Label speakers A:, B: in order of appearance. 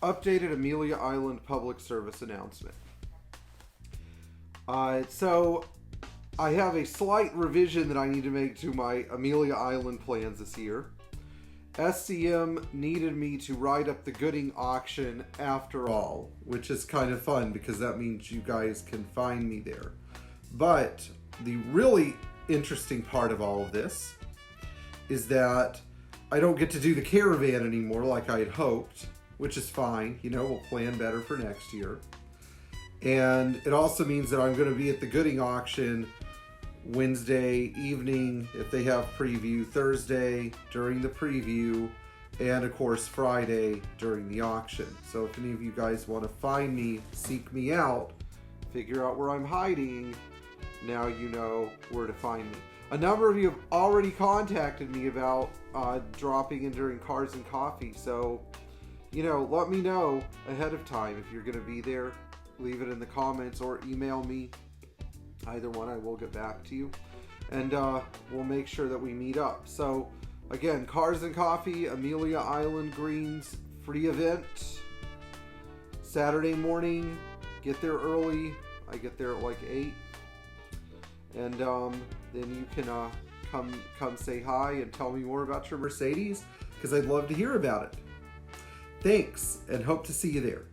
A: updated Amelia Island public service announcement. So I have a slight revision that I need to make to my Amelia Island plans this year. SCM needed me to write up the Gooding auction after all, which is kind of fun because that means you guys can find me there. But the really interesting part of all of this is that I don't get to do the caravan anymore like I had hoped, which is fine. You know, we'll plan better for next year. And it also means that I'm going to be at the Gooding auction Wednesday evening if they have preview, Thursday during the preview, and of course Friday during the auction. So if any of you guys want to find me, seek me out, figure out where I'm hiding, now you know where to find me. A number of you have already contacted me about dropping in during Cars and Coffee, so you know, let me know ahead of time if you're going to be there. Leave it in the comments or email me. Either one, I will get back to you. And we'll make sure that we meet up. So, again, Cars and Coffee, Amelia Island Greens, free event. Saturday morning, get there early. I get there at like 8. And then you can come say hi and tell me more about your Mercedes, because I'd love to hear about it. Thanks, and hope to see you there.